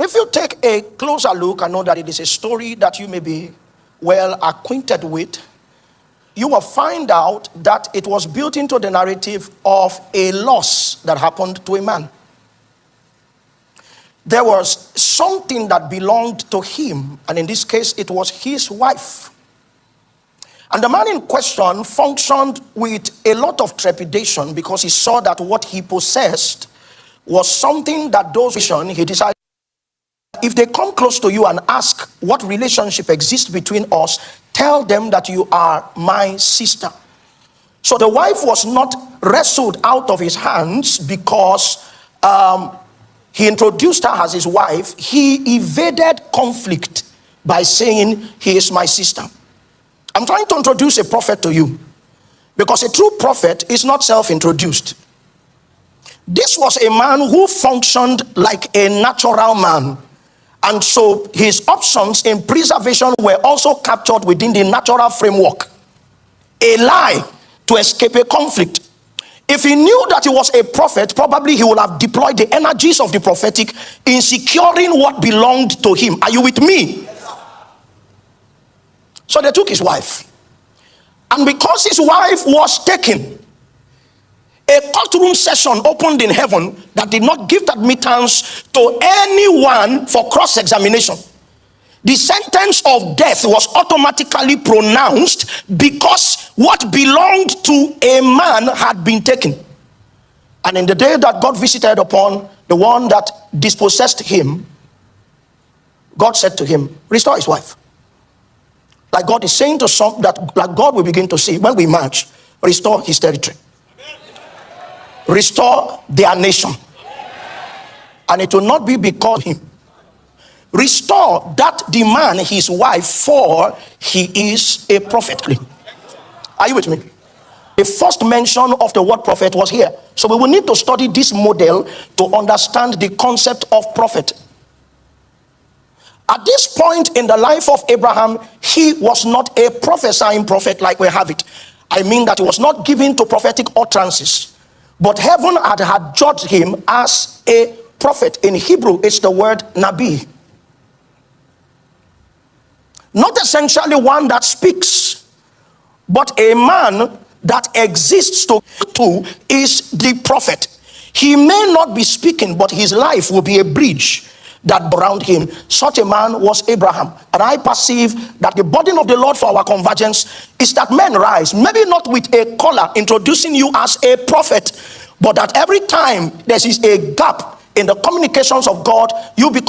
If you take a closer look, I know that it is a story that you may be well acquainted with. You will find out that it was built into the narrative of a loss that happened to a man. There was something that belonged to him, and in this case, it was his wife. And the man in question functioned with a lot of trepidation because he saw that what he possessed was something that he decided, if they come close to you and ask what relationship exists between us, tell them that you are my sister. So the wife was not wrestled out of his hands because he introduced her as his wife. He evaded conflict by saying, he is my sister. I'm trying to introduce a prophet to you, because a true prophet is not self-introduced. This was a man who functioned like a natural man, and so his options in preservation were also captured within the natural framework. A lie to escape a conflict. If he knew that he was a prophet, probably he would have deployed the energies of the prophetic in securing what belonged to him. Are you with me? So they took his wife. And because his wife was taken, a courtroom session opened in heaven that did not give admittance to anyone for cross-examination. The sentence of death was automatically pronounced because what belonged to a man had been taken. And in the day that God visited upon the one that dispossessed him, God said to him, restore his wife. Like God is saying to some, that like God will begin to see when we march, restore his territory. Restore their nation. And it will not be because him. Restore that demand his wife, for he is a prophet. Are you with me? The first mention of the word prophet was here. So we will need to study this model to understand the concept of prophet. At this point in the life of Abraham, he was not a prophesying prophet like we have it. I mean that he was not given to prophetic utterances. But heaven had judged him as a prophet. In Hebrew, it's the word Nabi. Not essentially one that speaks, but a man that exists to is the prophet. He may not be speaking, but his life will be a bridge that around him. Such a man was Abraham. And I perceive that the burden of the Lord for our convergence is that men rise, maybe not with a collar introducing you as a prophet, but that every time there is a gap in the communications of God, you become